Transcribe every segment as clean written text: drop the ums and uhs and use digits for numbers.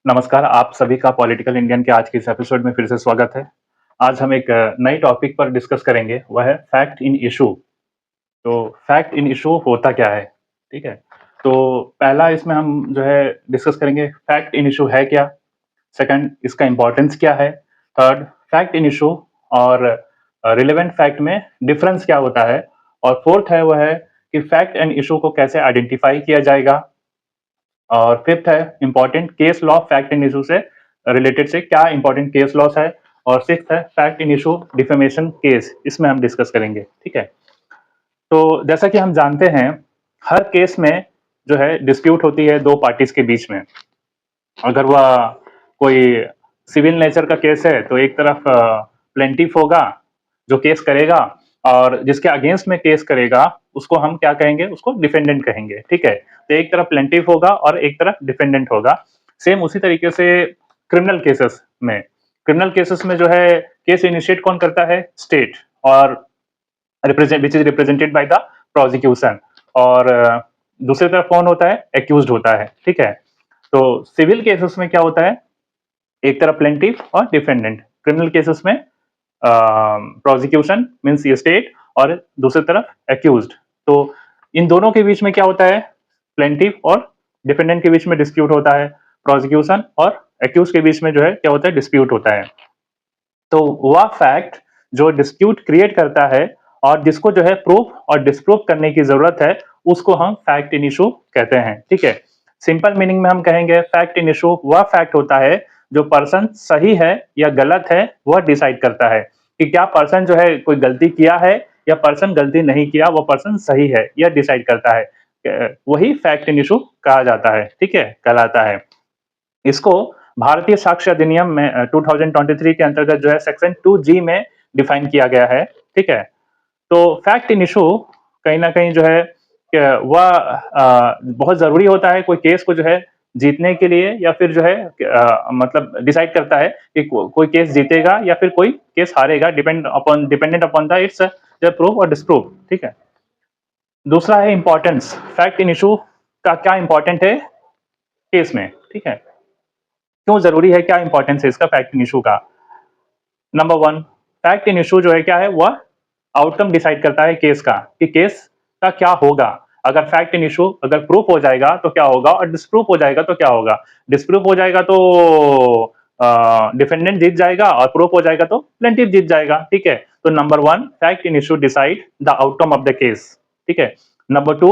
नमस्कार, आप सभी का पॉलिटिकल इंडियन के आज के इस एपिसोड में फिर से स्वागत है। आज हम एक नई टॉपिक पर डिस्कस करेंगे, वह है फैक्ट इन इश्यू। तो फैक्ट इन इश्यू होता क्या है, ठीक है? तो पहला इसमें हम जो है डिस्कस करेंगे फैक्ट इन इश्यू है क्या? सेकंड इसका इम्पोर्टेंस क्या है? थर्ड फैक्ट इन इश्यू और रिलेवेंट फैक्ट में डिफरेंस क्या होता है? और फोर्थ है वह है कि फैक्ट एंड इश्यू को कैसे आइडेंटिफाई किया जाएगा? और फिफ्थ है important case law fact in issue से रिलेटेड से क्या इंपॉर्टेंट केस लॉस है। और सिक्स्थ है fact in issue defamation case, इसमें हम डिस्कस करेंगे, ठीक है? तो जैसा कि हम जानते हैं, हर केस में जो है डिस्प्यूट होती है दो पार्टीज के बीच में। अगर वह कोई सिविल नेचर का केस है तो एक तरफ प्लेंटिफ होगा जो केस करेगा, और जिसके अगेंस्ट में केस करेगा उसको हम क्या कहेंगे? उसको डिफेंडेंट कहेंगे, ठीक है? तो एक तरफ प्लेंटिफ होगा और एक तरफ डिफेंडेंट होगा। सेम उसी तरीके से क्रिमिनल केसेस में जो है केस इनिशिएट कौन करता है? स्टेट, और represent which is represented by the prosecution. और दूसरी तरफ कौन होता है? एक्यूज्ड होता है, ठीक है? तो सिविल केसेस में क्या होता है? एक तरफ प्लेंटिफ और डिफेंडेंट। क्रिमिनल केसेस में प्रोसिक्यूशन मींस ये स्टेट, और दूसरी तरफ एक्यूज्ड। तो इन दोनों के बीच में क्या होता है? प्लेंटिफ और डिफेंडेंट के बीच में डिस्प्यूट होता है। प्रोसिक्यूशन और एक्यूज के बीच में जो है क्या होता है? डिस्प्यूट होता है। तो वह फैक्ट जो डिस्प्यूट क्रिएट करता है और जिसको जो है प्रूफ और डिस्प्रूव करने की जरूरत है, उसको हम फैक्ट इन इशू कहते हैं, ठीक है? सिंपल मीनिंग में हम कहेंगे फैक्ट इन इशू वह फैक्ट होता है जो पर्सन सही है या गलत है वह डिसाइड करता है कि क्या पर्सन जो है कोई गलती किया है या पर्सन गलती नहीं किया, वो पर्सन सही है यह डिसाइड करता है। वही फैक्ट इन इशू कहा जाता है, ठीक है, कहलाता है। इसको भारतीय साक्ष्य अधिनियम में 2023 के अंतर्गत जो है सेक्शन 2G में डिफाइन किया गया है, ठीक है? तो फैक्ट इन इशू कहीं ना कहीं जो है वह बहुत जरूरी होता है कोई केस को जो है जीतने के लिए, या फिर जो है मतलब डिसाइड करता है कि कोई केस जीतेगा या फिर कोई केस हारेगा, dependent upon the it's proof और डिस्प्रूव, ठीक है? दूसरा है इंपॉर्टेंस। फैक्ट इन इशू का क्या इंपॉर्टेंट है केस में, ठीक है? क्यों जरूरी है, क्या इंपॉर्टेंस है इसका फैक्ट इन इशू का? Number one, fact in issue जो है क्या है? वह आउटकम डिसाइड करता है केस का, कि केस का क्या होगा। अगर फैक्ट इन इशू अगर प्रूफ हो जाएगा तो क्या होगा, और डिस्प्रूव हो जाएगा तो क्या होगा। डिस्प्रूव हो जाएगा तो डिफेंडेंट जीत जाएगा, और प्रूफ हो जाएगा तो प्लेंटिफ जीत जाएगा, ठीक है? तो number one, fact in issue decide the outcome of the case, ठीक है? नंबर टू,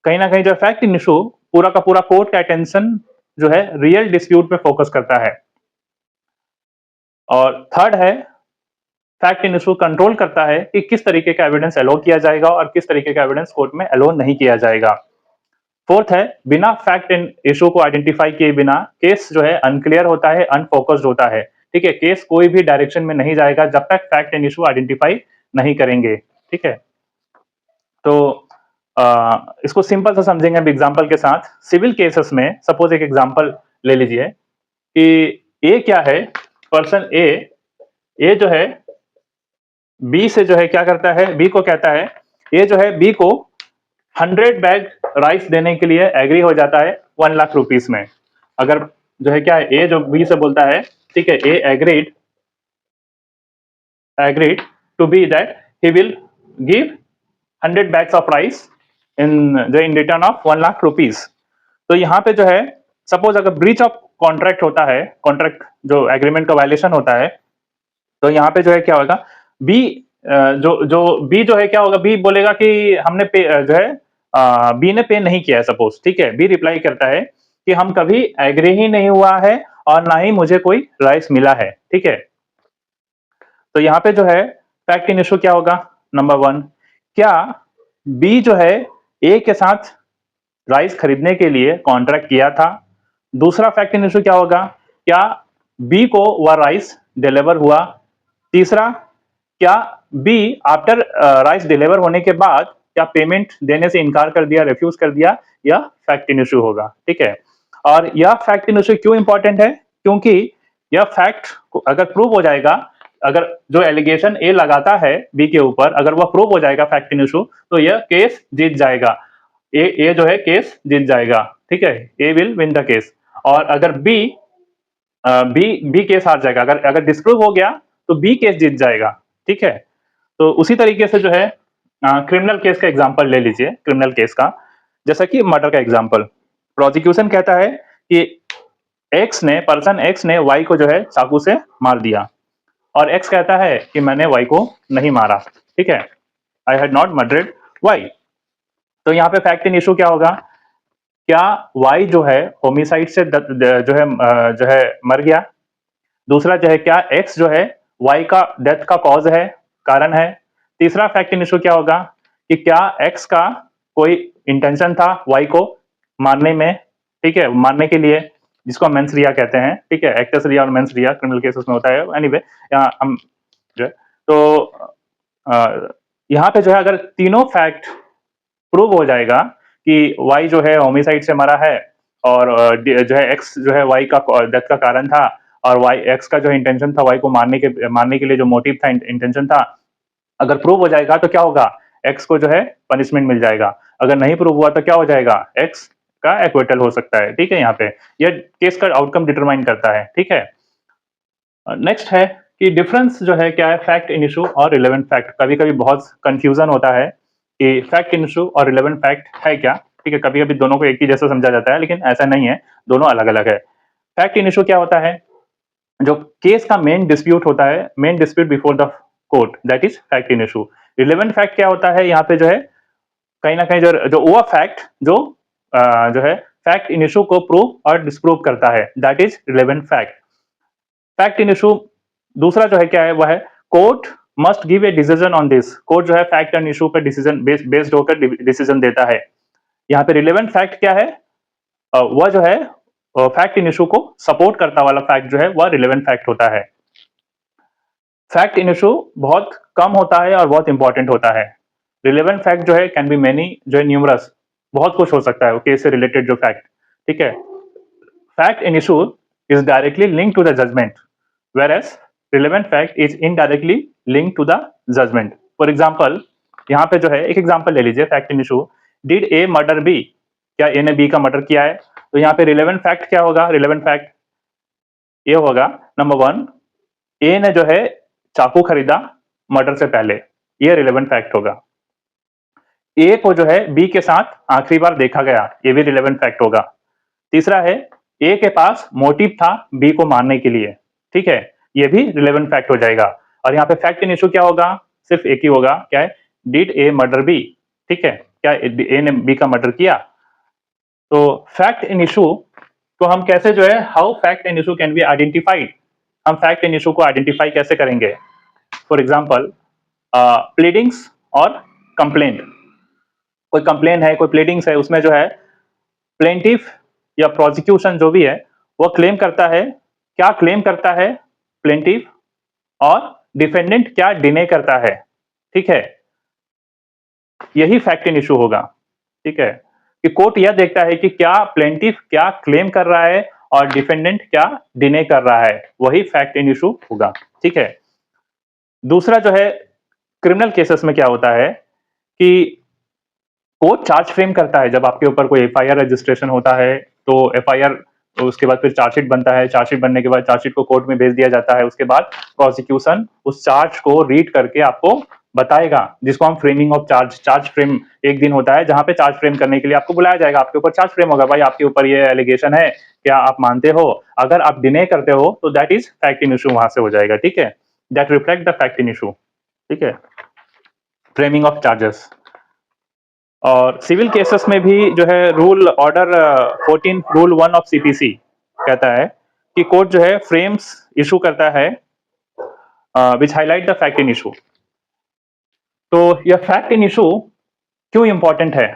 कहीं ना कहीं जो फैक्ट इन इशू पूरा का पूरा कोर्ट का अटेंशन जो है रियल डिस्प्यूट पे फोकस करता है। और थर्ड है, फैक्ट इन इशू कंट्रोल करता है कि किस तरीके का एविडेंस अलो किया जाएगा और किस तरीके का एविडेंस कोर्ट में अलो नहीं किया जाएगा। फोर्थ है, बिना फैक्ट इन इशू को आइडेंटिफाई किए बिना केस जो है अनक्लियर होता है, अनफोकस्ड होता है, ठीक है? केस कोई भी डायरेक्शन में नहीं जाएगा जब तक फैक्ट इन इशू आइडेंटिफाई नहीं करेंगे, ठीक है? तो इसको सिंपल सा समझेंगे अब एग्जांपल के साथ। सिविल केसेस में सपोज एक एग्जांपल ले लीजिए कि ए क्या है? पर्सन ए जो है बी से जो है क्या करता है? बी को कहता है, ये जो है बी को 100 बैग राइस देने के लिए एग्री हो जाता है 1 लाख रुपीस में। अगर जो है क्या है, ए जो बी से बोलता है, ठीक है, A agreed to B that he will give 100 bags of rice in return of 1 lakh rupees. तो यहाँ पे जो है सपोज अगर ब्रीच ऑफ कॉन्ट्रैक्ट होता है, कॉन्ट्रैक्ट जो एग्रीमेंट का वायलेशन होता है, तो यहाँ पे जो है क्या होगा, बी जो बी जो है क्या होगा, बी बोलेगा कि हमने पे जो है बी ने पे नहीं किया है सपोज, ठीक है? बी रिप्लाई करता है कि हम कभी एग्री ही नहीं हुआ है और ना ही मुझे कोई राइस मिला है, ठीक है? तो यहाँ पे जो है फैक्ट इन इशू क्या होगा? नंबर वन, क्या बी जो है ए के साथ राइस खरीदने के लिए कॉन्ट्रैक्ट किया था? दूसरा फैक्ट इन इशू क्या होगा, क्या बी को वह राइस डिलीवर हुआ? तीसरा, क्या बी आफ्टर राइस डिलीवर होने के बाद क्या पेमेंट देने से इनकार कर दिया, रिफ्यूज कर दिया? यह फैक्ट इन इशू होगा, ठीक है? और यह फैक्ट इन इशू क्यों इंपॉर्टेंट है? क्योंकि यह फैक्ट अगर प्रूव हो जाएगा, अगर जो एलिगेशन ए लगाता है बी के ऊपर, अगर वह प्रूव हो जाएगा फैक्ट इन इशू, तो यह केस जीत जाएगा। ए जो है केस जीत जाएगा, ठीक है? ए विल विन द केस। और अगर बी बी केस हार जाएगा। अगर अगर डिस्प्रूव हो गया तो बी केस जीत जाएगा, ठीक है? तो उसी तरीके से जो है क्रिमिनल केस का एग्जांपल ले लीजिए, क्रिमिनल केस का, जैसा कि मर्डर का एग्जांपल। प्रोसिक्यूशन कहता है कि पर्सन एक्स ने वाई को जो है चाकू से मार दिया, और एक्स कहता है कि मैंने वाई को नहीं मारा, ठीक है? I had not murdered Y. तो यहाँ पे फैक्ट इन इशू क्या होगा? क्या वाई जो है होमिसाइड से जो है मर गया? दूसरा जो है, क्या एक्स जो है वाई का डेथ का कॉज है, कारण है? तीसरा फैक्ट इन इशू क्या होगा कि क्या एक्स का कोई इंटेंशन था वाई को मारने में, ठीक है, मारने के लिए, जिसको हम मेंस रिया कहते हैं, ठीक है? एक्टस रिया और मेंस रिया क्रिमिनल केसेस में होता है। एनीवे यहाँ हम जो है, तो यहाँ पे जो है अगर तीनों फैक्ट प्रूव हो जाएगा कि वाई जो है होमिसाइड से मरा है, और जो है एक्स जो है वाई का डेथ का कारण था, और वाई एक्स का जो इंटेंशन था वाई को मारने के लिए जो मोटिव था, इंटेंशन था, अगर प्रूव हो जाएगा तो क्या होगा? एक्स को जो है पनिशमेंट मिल जाएगा। अगर नहीं प्रूव हुआ तो क्या हो जाएगा? एक्स का एक्विटल हो सकता है, ठीक है? यहाँ पे ये केस का आउटकम डिटरमाइन करता है, ठीक है? नेक्स्ट है कि डिफरेंस जो है क्या है फैक्ट इन इशू और रिलेवेंट फैक्ट। कभी-कभी बहुत कंफ्यूजन होता है कि फैक्ट इन इशू और रिलेवेंट फैक्ट है क्या, ठीक है? कभी-कभी दोनों को एक ही जैसा समझा जाता है, लेकिन ऐसा नहीं है, दोनों अलग-अलग है। फैक्ट इन इशू क्या होता है? जो केस का मेन डिस्प्यूट होता है, main dispute before the court, that is fact in issue. Relevant fact क्या होता है? यहाँ पे जो है कहीं ना कहीं जो वो फैक्ट जो है फैक्ट इन इशू को प्रूव और डिस्प्रूव करता है, that is relevant fact. Fact in issue दूसरा जो है क्या है, वह है court must give a decision on this. Court जो है फैक्ट एंड इशू पर डिसीजन बेस्ड होकर डिसीजन देता है। यहाँ पे रिलेवेंट फैक्ट क्या है? वह जो है फैक्ट इन इशू को सपोर्ट करता वाला फैक्ट जो है वह रिलेवेंट फैक्ट होता है। फैक्ट इन इशू बहुत कम होता है और बहुत इंपॉर्टेंट होता है। रिलेवेंट फैक्ट जो है कैन बी मेनी, जो है न्यूमरस, बहुत कुछ हो सकता है केस से रिलेटेड जो फैक्ट, ठीक है? Fact in issue is directly link to the judgement, whereas relevant fact is indirectly linked to the judgment. For example, यहाँ पे जो है एक एग्जांपल ले लीजिए fact in issue. Did A murder B? क्या ए ने बी का मर्डर किया है? तो यहाँ पे रिलेवेंट फैक्ट क्या होगा? रिलेवेंट फैक्ट ये होगा, नंबर वन, ए ने जो है चाकू खरीदा मर्डर से पहले, ये रिलेवेंट फैक्ट होगा। ए को जो है बी के साथ आखिरी बार देखा गया, ये भी रिलेवेंट फैक्ट होगा। तीसरा है, ए के पास मोटिव था बी को मारने के लिए, ठीक है? ये भी रिलेवेंट फैक्ट हो जाएगा। और यहाँ पे फैक्ट इन इशू क्या होगा? सिर्फ एक ही होगा, क्या है? डिड ए मर्डर बी, ठीक है? क्या ए ने बी का मर्डर किया? तो फैक्ट इन इशू को हम कैसे जो है, how fact in issue can be identified, हम फैक्ट इन इशू को आइडेंटिफाई कैसे करेंगे? फॉर एग्जाम्पल, प्लीडिंग्स और कंप्लेंट। कोई कंप्लेन है, कोई प्लीडिंग्स है, उसमें जो है प्लेंटिफ या प्रोसिक्यूशन जो भी है वो क्लेम करता है, क्या क्लेम करता है प्लेंटिफ, और डिफेंडेंट क्या डिने करता है, ठीक है? यही फैक्ट इन इशू होगा, ठीक है? कि कोर्ट यह देखता है कि क्या प्लेंटिफ क्या क्लेम कर रहा है और डिफेंडेंट क्या डिने कर रहा है, वही फैक्ट इन इशू होगा, ठीक है? दूसरा जो है क्रिमिनल केसेस में क्या होता है कि कोर्ट चार्ज फ्रेम करता है। जब आपके ऊपर कोई एफआईआर रजिस्ट्रेशन होता है तो एफआईआर, तो उसके बाद फिर चार्जशीट बनता है, चार्जशीट बनने के बाद चार्जशीट को कोर्ट में भेज दिया जाता है। उसके बाद प्रोसिक्यूशन उस चार्ज को रीड करके आपको बताएगा, जिसको हम फ्रेमिंग ऑफ चार्ज फ्रेम एक दिन होता है जहां पे चार्ज फ्रेम करने के लिए आपको बुलाया जाएगा, आपके ऊपर चार्ज फ्रेम होगा, भाई आपके ऊपर ये एलिगेशन है, क्या आप मानते हो? अगर आप डिने करते हो तो that is fact in issue, वहां से हो जाएगा, ठीक है? That reflect the fact in issue, ठीक है? Framing of charges. और सिविल केसेस में भी जो है rule order 14 rule 1 of CPC कहता है कि कोर्ट जो है फ्रेम्स इशू करता है which highlight the fact in issue. तो यह फैक्ट इन इशू क्यों इंपॉर्टेंट है,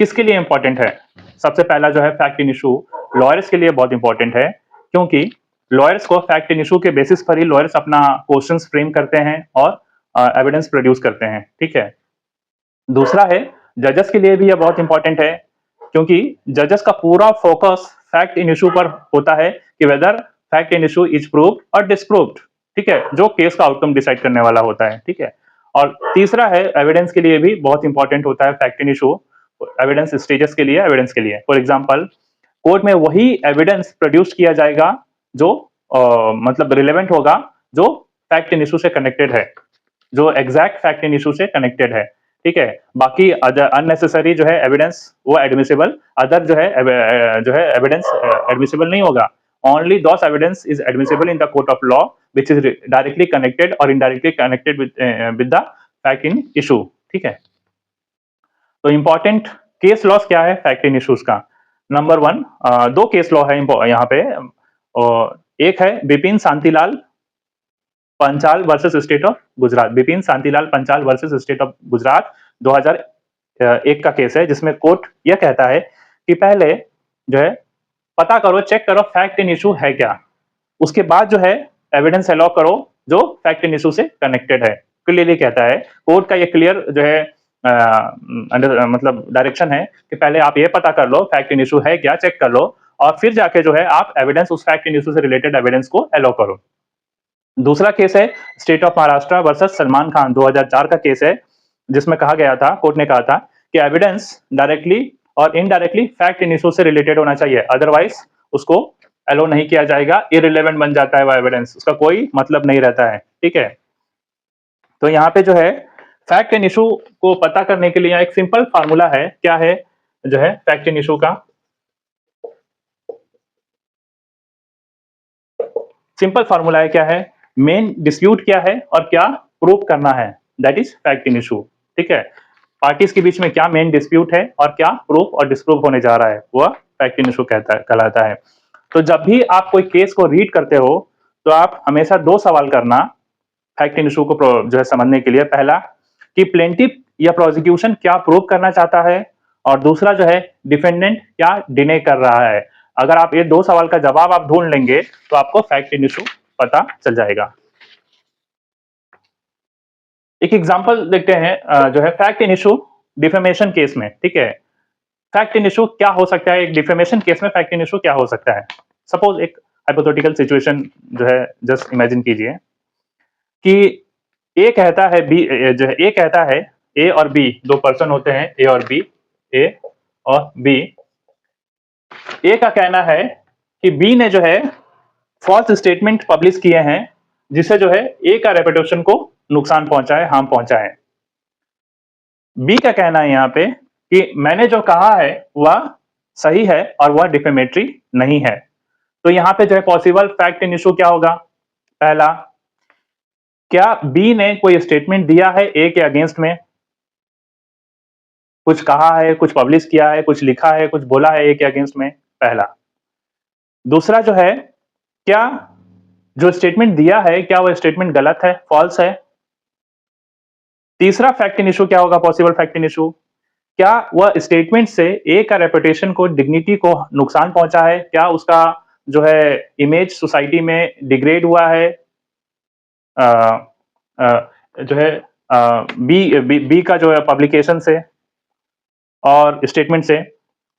किसके लिए इंपॉर्टेंट है? सबसे पहला जो है फैक्ट इन इशू लॉयर्स के लिए बहुत इंपॉर्टेंट है, क्योंकि लॉयर्स को फैक्ट इन इशू के बेसिस पर ही लॉयर्स अपना क्वेश्चंस फ्रेम करते हैं और एविडेंस प्रोड्यूस करते हैं, ठीक है? दूसरा है जजेस के लिए भी यह बहुत इंपॉर्टेंट है, क्योंकि जजेस का पूरा फोकस फैक्ट इन इशू पर होता है कि whether fact in issue is proved और डिसप्रूव्ड, ठीक है? जो केस का आउटकम डिसाइड करने वाला होता है, ठीक है? और तीसरा है एविडेंस के लिए भी बहुत इंपॉर्टेंट होता है fact in issue, evidence stages के लिए, एविडेंस के लिए। फॉर एग्जांपल, कोर्ट में वही एविडेंस प्रोड्यूस किया जाएगा जो मतलब रिलेवेंट होगा, जो फैक्ट इन इशू से कनेक्टेड है, जो एग्जैक्ट फैक्ट इन इशू से कनेक्टेड है, ठीक है। बाकी अदर अननेसेसरी जो है एविडेंस वो एडमिसिबल, अदर जो है एविडेंस एडमिसिबल नहीं होगा। Only those evidence is admissible in the court of law which is directly connected और indirectly connected with the fact in issue, ठीक है। तो इंपॉर्टेंट केस लॉस क्या है फैक्ट इन इश्यूज का? नंबर 1, दो केस लॉ है यहाँ पे। एक है Bipin Shantilal Panchal versus state of Gujarat. Bipin Shantilal Panchal versus state of Gujarat 2001 का केस है, जिसमें कोर्ट यह कहता है कि पहले जो है पता करो, चेक करो फैक्ट इन इशू है क्या, उसके बाद जो है एविडेंस अलाउ करो जो फैक्ट इन इशू से कनेक्टेड है। क्लियरली कहता है कोर्ट का ये क्लियर जो है मतलब डायरेक्शन है कि पहले आप ये पता कर लो फैक्ट इन इशू है क्या, चेक कर लो, और फिर जाके जो है आप एविडेंस उस फैक्ट इन इशू से रिलेटेड एविडेंस को अलाउ करो। दूसरा केस है state of Maharashtra versus Salman Khan 2004 का केस है, जिसमें कहा गया था, कोर्ट ने कहा था कि एविडेंस डायरेक्टली और इनडायरेक्टली फैक्ट इन इशू से रिलेटेड होना चाहिए, अदरवाइज उसको अलाउ नहीं किया जाएगा, इररिलेवेंट बन जाता है वो एविडेंस, उसका कोई मतलब नहीं रहता है, ठीक है। तो यहाँ पे जो है फैक्ट इन इशू को पता करने के लिए एक सिंपल फार्मूला है, क्या है जो है फैक्ट इन इशू का सिंपल फार्मूला है, क्या है, मेन डिस्प्यूट क्या है और क्या प्रूव करना है, that is fact in issue, ठीक है। पार्टीज के बीच में क्या मेन डिस्प्यूट है और क्या प्रूफ और डिस्प्रूव होने जा रहा है, वह फैक्ट इन इशू कहलाता है। तो जब भी आप कोई केस को रीड करते हो तो आप हमेशा दो सवाल करना फैक्ट इन इशू को जो है समझने के लिए। पहला कि प्लेंटिफ या प्रोसिक्यूशन क्या प्रूव करना चाहता है, और दूसरा जो है डिफेंडेंट क्या डिने कर रहा है। अगर आप ये दो सवाल का जवाब आप ढूंढ लेंगे तो आपको फैक्ट इन इशू पता चल जाएगा। एक एग्जांपल देखते हैं जो है fact in issue defamation case में, ठीक है। फैक्ट इन इशू क्या हो सकता है, एक डिफेमेशन केस में फैक्ट इन इशू क्या हो सकता है। सपोज एक हाइपोथेटिकल सिचुएशन जो है जस्ट इमेजिन कीजिए कि ए कहता है बी, जो है ए कहता है ए और बी, दो पर्सन होते हैं ए और बी, ए और बी। ए का कहना है कि बी ने जो है फॉल्स स्टेटमेंट पब्लिश किए हैं, जिससे जो है ए का रेपुटेशन को नुकसान पहुंचा है, हार्म पहुंचा है। बी का कहना है यहाँ पे कि मैंने जो कहा है वह सही है और वह डिफेमेटरी नहीं है। तो यहाँ पे जो है पॉसिबल फैक्ट इन इशू क्या होगा, पहला क्या बी ने कोई स्टेटमेंट दिया है ए के अगेंस्ट में, कुछ कहा है, कुछ पब्लिश किया है, कुछ लिखा है, कुछ बोला है ए के अगेंस्ट में, पहला। दूसरा जो है क्या जो स्टेटमेंट दिया है क्या वो स्टेटमेंट गलत है, फॉल्स है। तीसरा फैक्ट इन इशू क्या होगा, पॉसिबल फैक्ट इन इशू, क्या वह स्टेटमेंट से ए का रेपुटेशन को, डिग्निटी को नुकसान पहुंचा है, क्या उसका जो है इमेज सोसाइटी में डिग्रेड हुआ है, जो है बी का जो है पब्लिकेशन से और स्टेटमेंट से।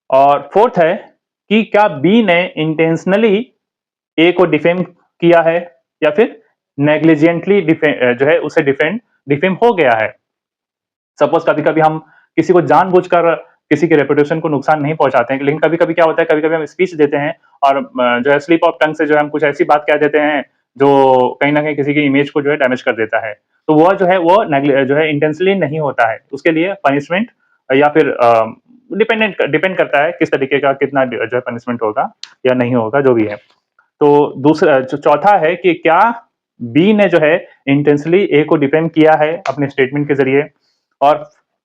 और फोर्थ है कि क्या बी ने इंटेंशनली ए को डिफेम किया है या फिर नेग्लिजेंटली जो है उसे डिफेम हो गया है। सपोज कभी कभी हम किसी को जानबूझकर किसी के रेपुटेशन को नुकसान नहीं पहुंचाते हैं, लेकिन कभी कभी क्या होता है, कभी कभी हम स्पीच देते हैं और जो है स्लिप ऑफ टंग से जो है हम कुछ ऐसी बात कह देते हैं जो कहीं ना कहीं किसी की इमेज को जो है डैमेज कर देता है। तो वह जो है वो जो है इंटेंशनली नहीं होता है, उसके लिए पनिशमेंट या फिर डिपेंड करता है किस तरीके का कितना जो है पनिशमेंट होगा या नहीं होगा, जो भी है। तो दूसरा चौथा है कि क्या बी ने जो है इंटेंशनली ए को डिफेम किया है अपने स्टेटमेंट के जरिए। और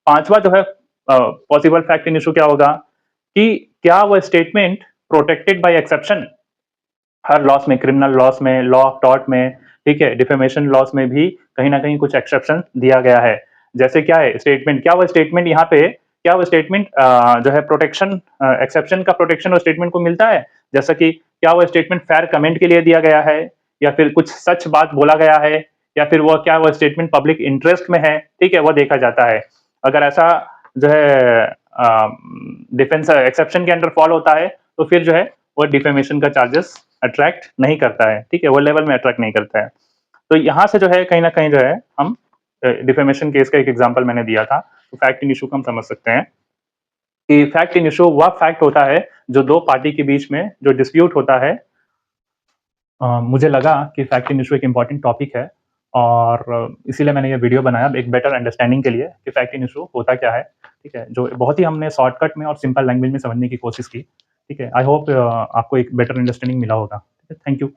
पांचवा जो है पॉसिबल फैक्ट इन इशू क्या होगा कि क्या वो statement protected by exception, her loss में, क्रिमिनल लॉस में, लॉ ऑफ टॉर्ट में, ठीक है, डिफेमेशन लॉस में भी कहीं ना कहीं कुछ एक्सेप्शन दिया गया है। जैसे क्या है स्टेटमेंट, क्या वो स्टेटमेंट यहाँ पे क्या वो स्टेटमेंट जो है प्रोटेक्शन, एक्सेप्शन का प्रोटेक्शन वो स्टेटमेंट को मिलता है, जैसा कि क्या वो स्टेटमेंट फेयर कमेंट के लिए दिया गया है या फिर कुछ सच बात बोला गया है या फिर वो क्या वो स्टेटमेंट पब्लिक इंटरेस्ट में है, ठीक है, वो देखा जाता है। अगर ऐसा जो है डिफेंस एक्सेप्शन के अंडर फॉल होता है तो फिर जो है वो डिफेमेशन का चार्जेस अट्रैक्ट नहीं करता है, ठीक है, वो लेवल में अट्रैक्ट नहीं करता है। तो यहाँ से जो है कहीं ना कहीं जो है हम डिफेमेशन केस का एक एग्जांपल मैंने दिया था, तो फैक्ट इन इशू को हम समझ सकते हैं। कि फैक्ट इन इश्यू वह फैक्ट होता है जो 2 पार्टी के बीच में जो डिस्प्यूट होता है। मुझे लगा कि फैक्ट इन इश्यू एक इम्पोर्टेंट टॉपिक है और इसीलिए मैंने ये वीडियो बनाया एक बेटर अंडरस्टैंडिंग के लिए कि फैक्ट इन इश्यू होता क्या है, ठीक है? जो बहुत ही हमने शॉर्टकट में और सिंपल लैंग्वेज में समझने की कोशिश की, ठीक है? आई होप आपको एक बेटर अंडरस्टैंडिंग मिला होगा। Thank you.